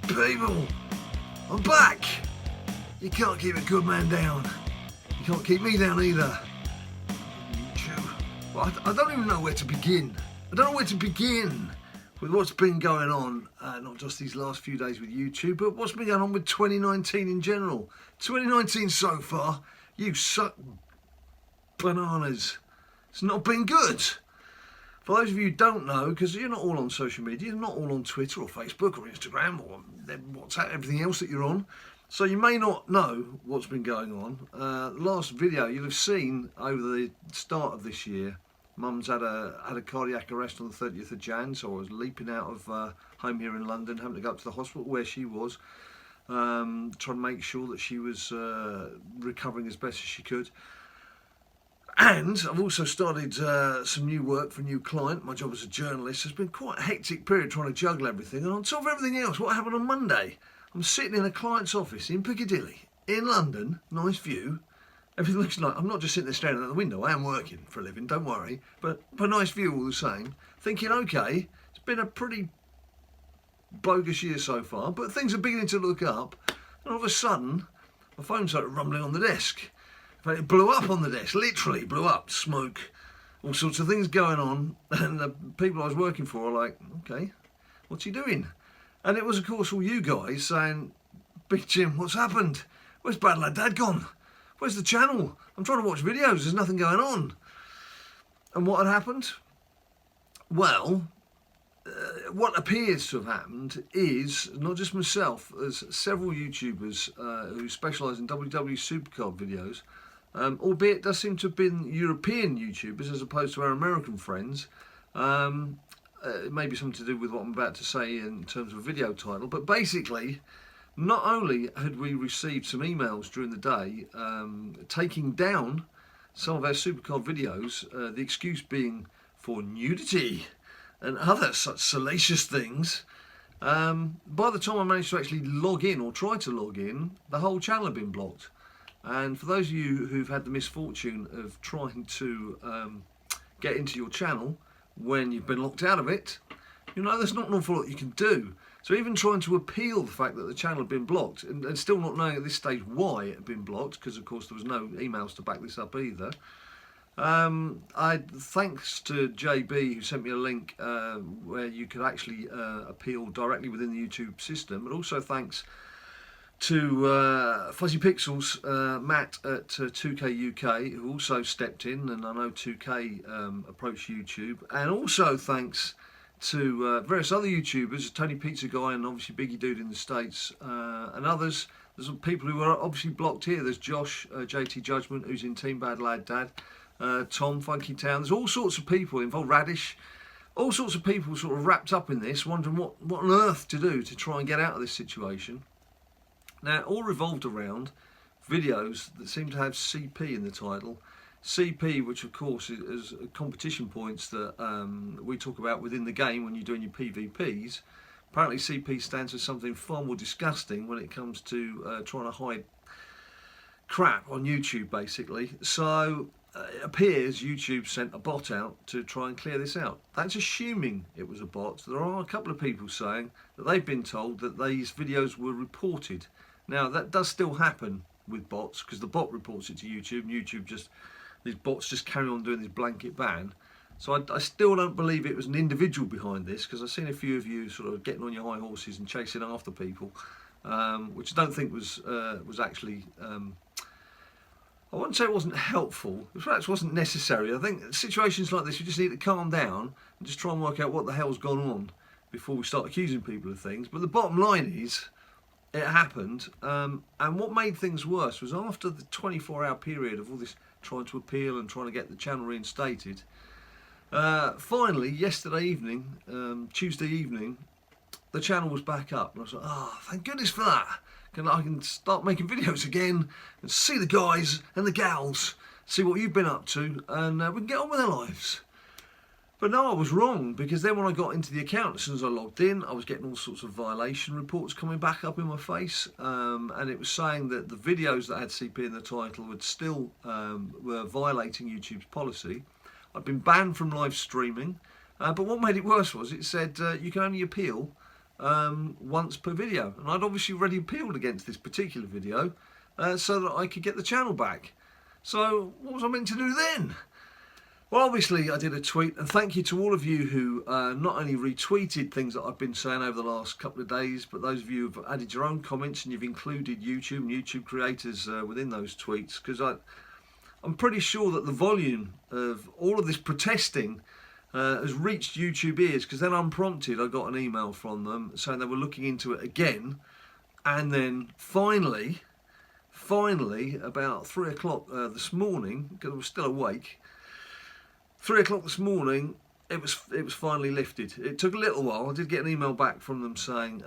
People, I'm back. You can't keep a good man down. You can't keep me down either. YouTube. Well, I don't even know where to begin. I don't know where to begin with what's been going on, not just these last few days with YouTube, but what's been going on with 2019 in general. 2019 so far, you suck bananas. It's not been good. For those of you who don't know, because you're not all on social media, you're not all on Twitter or Facebook or Instagram or WhatsApp, everything else that you're on, so you may not know what's been going on. Last video you'll have seen over the start of this year, Mum's had a cardiac arrest on the 30th of Jan, so I was leaping out of home here in London, having to go up to the hospital where she was, trying to make sure that she was recovering as best as she could. And I've also started some new work for a new client. My job as a journalist has been quite a hectic period trying to juggle everything. And on top of everything else, what happened on Monday? I'm sitting in a client's office in Piccadilly, in London, nice view. Everything looks like, I'm not just sitting there staring out the window, I am working for a living, don't worry. But a nice view all the same. Thinking, okay, it's been a pretty bogus year so far, but things are beginning to look up. And all of a sudden, my phone started rumbling on the desk. It blew up on the desk, literally blew up, smoke, all sorts of things going on, and the people I was working for are like, okay, what's he doing? And it was, of course, all you guys saying, Big Jim, what's happened? Where's BadLadDad gone? Where's the channel? I'm trying to watch videos, there's nothing going on. And what had happened? Well, what appears to have happened is, not just myself, there's several YouTubers who specialise in WWE SuperCard videos, albeit it does seem to have been European YouTubers as opposed to our American friends. It may be something to do with what I'm about to say in terms of a video title, but basically, not only had we received some emails during the day taking down some of our SuperCard videos, the excuse being for nudity and other such salacious things, by the time I managed to actually log in or try to log in, the whole channel had been blocked. And for those of you who've had the misfortune of trying to get into your channel when you've been locked out of it, you know there's not an awful lot you can do. So even trying to appeal the fact that the channel had been blocked, and still not knowing at this stage why it had been blocked, because of course there was no emails to back this up either, thanks to JB who sent me a link where you could actually appeal directly within the YouTube system, but also thanks to Fuzzy Pixels, Matt at 2K UK, who also stepped in, and I know 2K approached YouTube, and also thanks to various other YouTubers, Tony Pizza Guy and obviously Biggie Dude in the States, and others. There's people who are obviously blocked here. There's Josh, JT Judgment, who's in Team BadLadDad, Tom, Funky Town. There's all sorts of people involved, Radish, all sorts of people sort of wrapped up in this, wondering what on earth to do to try and get out of this situation. Now, it all revolved around videos that seem to have CP in the title. CP, which of course is competition points that we talk about within the game when you're doing your PvPs. Apparently CP stands for something far more disgusting when it comes to trying to hide crap on YouTube, basically. So it appears YouTube sent a bot out to try and clear this out. That's assuming it was a bot. There are a couple of people saying that they've been told that these videos were reported. Now that does still happen with bots, because the bot reports it to YouTube, and YouTube just, these bots just carry on doing this blanket ban. So I still don't believe it was an individual behind this, because I've seen a few of you sort of getting on your high horses and chasing after people, which I don't think was actually, I wouldn't say it wasn't helpful, it perhaps wasn't necessary. I think situations like this, you just need to calm down and just try and work out what the hell's gone on before we start accusing people of things. But the bottom line is, it happened, and what made things worse was after the 24-hour period of all this trying to appeal and trying to get the channel reinstated, finally yesterday evening, Tuesday evening, the channel was back up, and I was like, oh, thank goodness for that. I can start making videos again and see the guys and the gals, see what you've been up to, and we can get on with our lives. But no, I was wrong, because then when I got into the account, as soon as I logged in, I was getting all sorts of violation reports coming back up in my face, and it was saying that the videos that had CP in the title would still were violating YouTube's policy. I'd been banned from live streaming, but what made it worse was it said you can only appeal once per video. And I'd obviously already appealed against this particular video so that I could get the channel back. So what was I meant to do then? Well, obviously I did a tweet, and thank you to all of you who not only retweeted things that I've been saying over the last couple of days, but those of you who've added your own comments and you've included YouTube and YouTube creators within those tweets, because I'm pretty sure that the volume of all of this protesting has reached YouTube ears, because then unprompted I got an email from them saying they were looking into it again, and then finally about 3 o'clock this morning, because I was still awake, 3 o'clock this morning, it was finally lifted. It took a little while. I did get an email back from them saying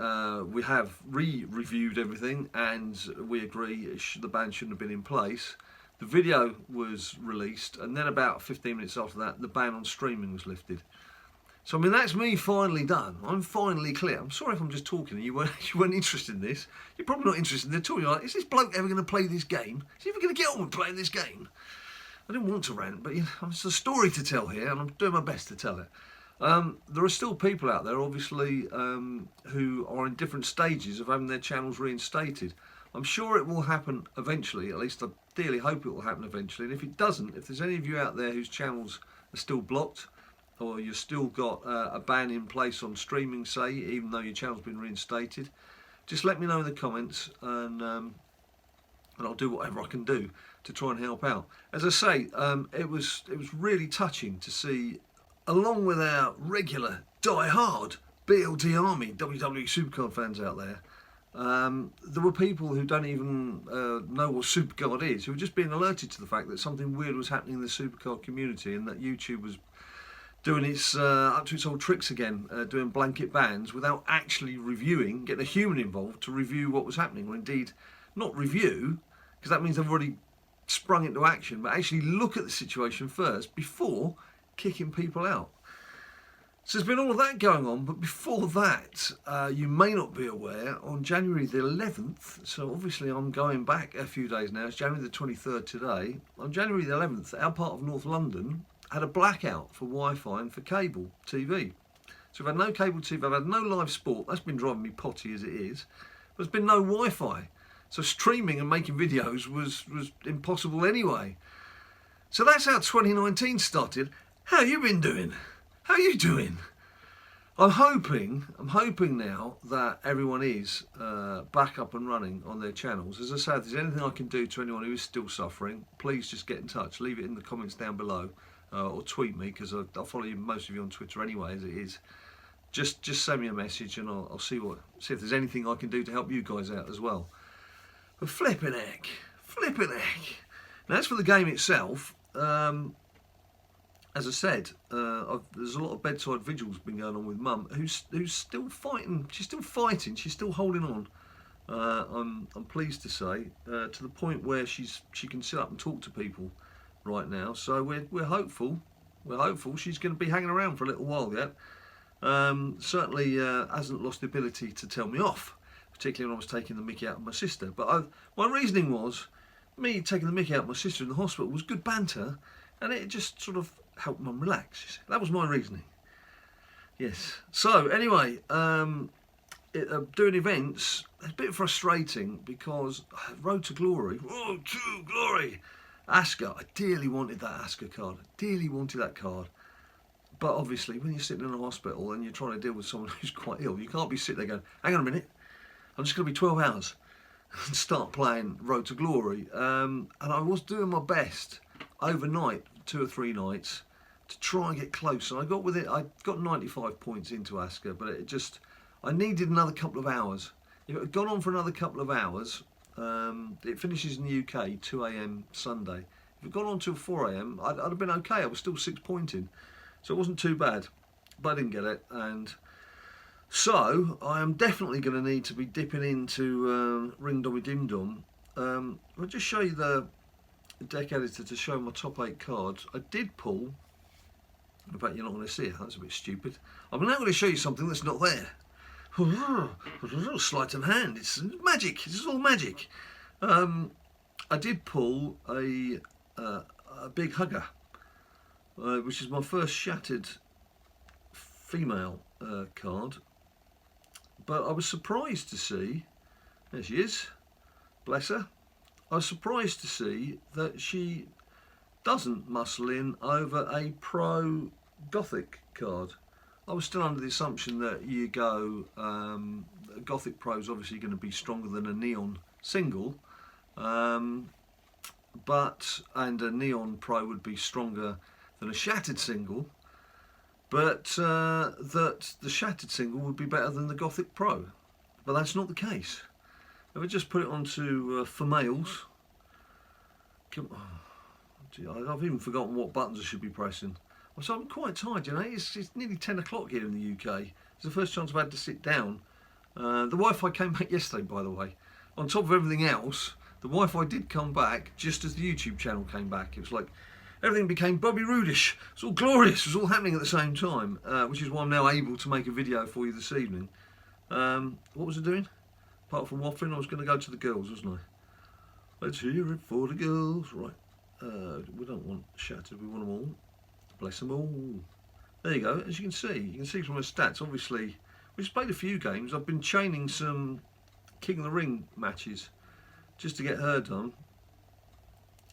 we have reviewed everything and we agree the ban shouldn't have been in place. The video was released, and then about 15 minutes after that, the ban on streaming was lifted. So I mean, that's me finally done. I'm finally clear. I'm sorry if I'm just talking and you weren't interested in this. You're probably not interested in it at all. You're like, is this bloke ever going to play this game? Is he ever going to get on with playing this game? I didn't want to rant, but you know, it's a story to tell here, and I'm doing my best to tell it. There are still people out there, obviously, who are in different stages of having their channels reinstated. I'm sure it will happen eventually, at least I dearly hope it will happen eventually. And if it doesn't, if there's any of you out there whose channels are still blocked, or you've still got a ban in place on streaming, say, even though your channel's been reinstated, just let me know in the comments, and I'll do whatever I can do to try and help out. As I say, it was really touching to see, along with our regular die-hard BLT army WWE SuperCard fans out there, there were people who don't even know what SuperCard is, who were just being alerted to the fact that something weird was happening in the SuperCard community, and that YouTube was doing its up to its old tricks again, doing blanket bans without actually reviewing, getting a human involved to review what was happening, or indeed not review, because that means they've already sprung into action, but actually look at the situation first before kicking people out. So there's been all of that going on, but before that, you may not be aware, on January the 11th, so obviously I'm going back a few days now, it's January the 23rd today, on January the 11th, our part of North London had a blackout for Wi-Fi and for cable TV. So we've had no cable TV, I've had no live sport, that's been driving me potty as it is, but there's been no Wi-Fi. So streaming and making videos was impossible anyway. So that's how 2019 started. How you been doing? How are you doing? I'm hoping now that everyone is back up and running on their channels. As I say, if there's anything I can do to anyone who is still suffering, please just get in touch. Leave it in the comments down below, or tweet me, because I'll follow most of you on Twitter anyway, as it is. Just send me a message, and I'll see if there's anything I can do to help you guys out as well. But flipping heck. Now, as for the game itself, as I said, there's a lot of bedside vigils been going on with Mum, who's still fighting. She's still fighting. She's still holding on. I'm pleased to say, to the point where she can sit up and talk to people right now. So we're hopeful. We're hopeful she's going to be hanging around for a little while yet. Certainly hasn't lost the ability to tell me off, particularly when I was taking the mickey out of my sister. But my reasoning was, me taking the mickey out of my sister in the hospital was good banter, and it just sort of helped Mum relax. That was my reasoning. Yes. So anyway, doing events, it's a bit frustrating because Road to Glory, Asuka, I dearly wanted that Asuka card. I dearly wanted that card. But obviously, when you're sitting in a hospital and you're trying to deal with someone who's quite ill, you can't be sitting there going, hang on a minute, I'm just going to be 12 hours and start playing Road to Glory. And I was doing my best overnight, 2 or 3 nights, to try and get close. And I got with it, I got 95 points into Asuka, but I needed another couple of hours. If it had gone on for another couple of hours, it finishes in the UK 2 AM Sunday. If it had gone on till 4 AM, I'd have been okay. I was still 6 pointing. So it wasn't too bad, but I didn't get it. And so I am definitely going to need to be dipping into Ring Dommy Dim Dom. I'll just show you the deck editor to show my top 8 cards. I did pull, in fact you're not going to see it, that's a bit stupid. I'm now going to show you something that's not there. A little sleight of hand, it's magic, it's all magic. I did pull a big hugger, which is my first shattered female card, but I was surprised to see, there she is, bless her, I was surprised to see that she doesn't muscle in over a Pro Gothic card. I was still under the assumption that you go, Gothic Pro is obviously going to be stronger than a Neon single, and a Neon Pro would be stronger than a Shattered single, but that the Shattered single would be better than the Gothic Pro. But that's not the case. If I just put it onto for males, I've even forgotten what buttons I should be pressing. So I'm quite tired, you know. It's nearly 10 o'clock here in the UK. It's the first chance I've had to sit down. The Wi-Fi came back yesterday, by the way. On top of everything else, the Wi-Fi did come back just as the YouTube channel came back. It was like everything became Bobby Roodish. It was all glorious. It was all happening at the same time, which is why I'm now able to make a video for you this evening. What was I doing? Apart from waffling, I was going to go to the girls, wasn't I? Let's hear it for the girls. Right. We don't want Shattered. We want them all. Bless them all. There you go. As you can see from my stats, obviously, we've played a few games. I've been chaining some King of the Ring matches just to get her done.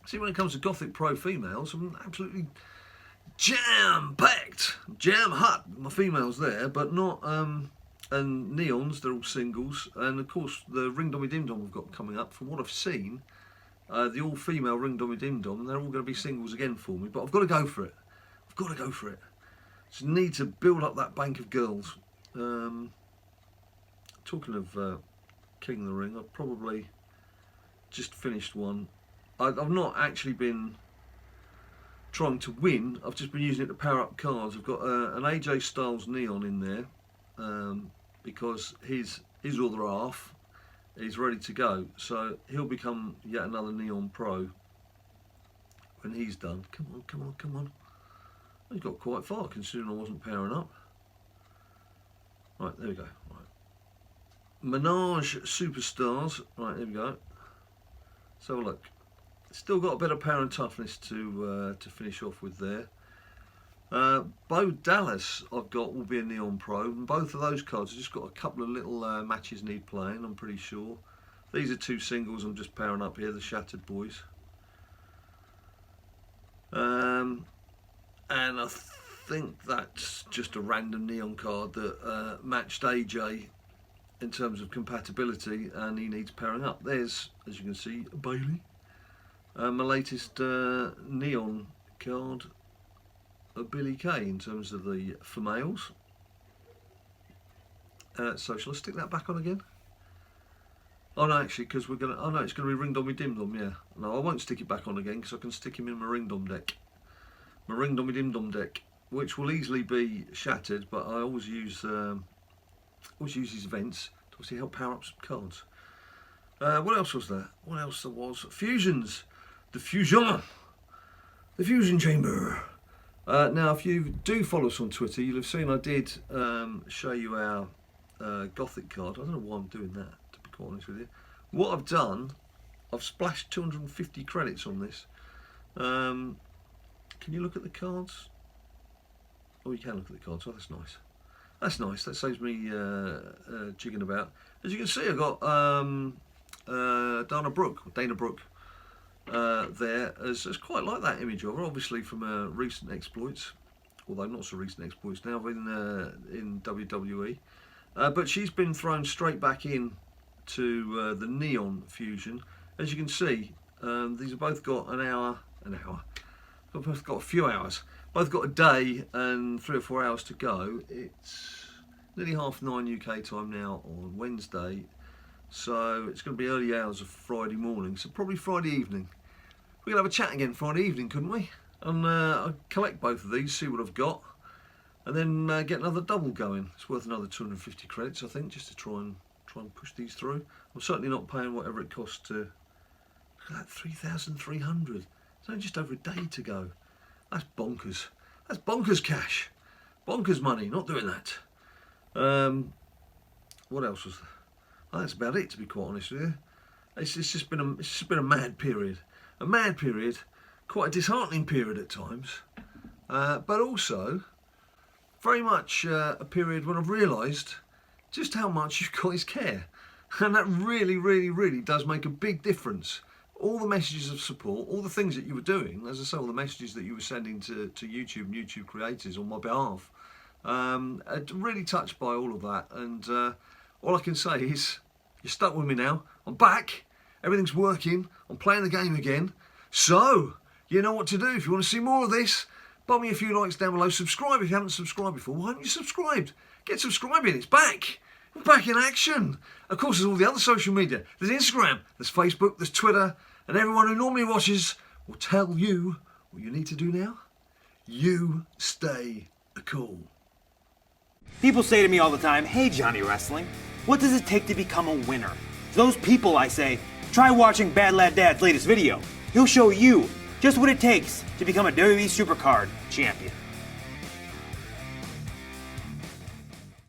See, when it comes to Gothic Pro females, I'm absolutely jam-packed, jam-hot. My females there, but not, and Neons, they're all singles. And of course, the Ring Dommy Dim Dom we've got coming up, from what I've seen, the all-female Ring Dommy Dim Dom, they're all going to be singles again for me, but I've got to go for it. I've got to go for it. Just need to build up that bank of girls. Talking of King of the Ring, I've probably just finished one. I've not actually been trying to win. I've just been using it to power up cards. I've got an AJ Styles Neon in there because his other half is ready to go. So he'll become yet another Neon Pro when he's done. Come on, come on, come on. He got quite far considering I wasn't powering up. Right, there we go. Right. Menage Superstars. Right, there we go. So look, still got a bit of power and toughness to finish off with there. Bo Dallas I've got will be a Neon Pro, and both of those cards have just got a couple of little matches need playing, I'm pretty sure. These are two singles I'm just powering up here, the Shattered boys. And I think that's just a random Neon card that matched AJ in terms of compatibility, and he needs powering up. There's, as you can see, Bailey. My latest Neon card, Billy Kay, in terms of the for males. So shall I stick that back on again? Oh no, actually, because we're gonna. Oh no, it's gonna be Ring Dommy Dim Dom. Yeah. No, I won't stick it back on again because I can stick him in my Ring Dom deck. My Ring Dommy Dim Dom deck, which will easily be Shattered, but I always use these events to obviously help power up some cards. What else was there? What else there was? Fusions. The Fusion Chamber. Now, if you do follow us on Twitter, you'll have seen I did show you our Gothic card. I don't know why I'm doing that, to be quite honest with you. What I've done, I've splashed 250 credits on this. Can you look at the cards? Oh, you can look at the cards. Oh, that's nice. That's nice. That saves me jigging about. As you can see, I've got Dana Brooke there. As quite like that image of her, obviously from recent exploits, although not so recent exploits now in WWE. But she's been thrown straight back in to the Neon Fusion. As you can see, these have both got an hour. They've both got a few hours. Both got a day and 3 or 4 hours to go. It's nearly 9:30 UK time now on Wednesday. So it's going to be early hours of Friday morning, so probably Friday evening. We could have a chat again Friday evening, couldn't we? And I'll collect both of these, see what I've got, and then get another double going. It's worth another 250 credits, I think, just to try and push these through. I'm certainly not paying whatever it costs to. Look at that, 3,300. It's only just over a day to go. That's bonkers. That's bonkers cash. Bonkers money. Not doing that. What else was there? Oh, that's about it, to be quite honest with you. It's just been a mad period. A mad period, quite a disheartening period at times, but also very much a period when I've realised just how much you guys care. And that really, really, really does make a big difference. All the messages of support, all the things that you were doing, as I say, all the messages that you were sending to YouTube and YouTube creators on my behalf, I'm really touched by all of that. And all I can say is, you're stuck with me now. I'm back. Everything's working. I'm playing the game again. So, you know what to do. If you want to see more of this, bump me a few likes down below. Subscribe if you haven't subscribed before. Why haven't you subscribed? Get subscribing. It's back. We're back in action. Of course, there's all the other social media. There's Instagram, there's Facebook, there's Twitter. And everyone who normally watches will tell you what you need to do now. You stay cool. People say to me all the time, "Hey Johnny Wrestling, what does it take to become a winner?" To those people I say, try watching BadLadDad's latest video. He'll show you just what it takes to become a WWE SuperCard champion.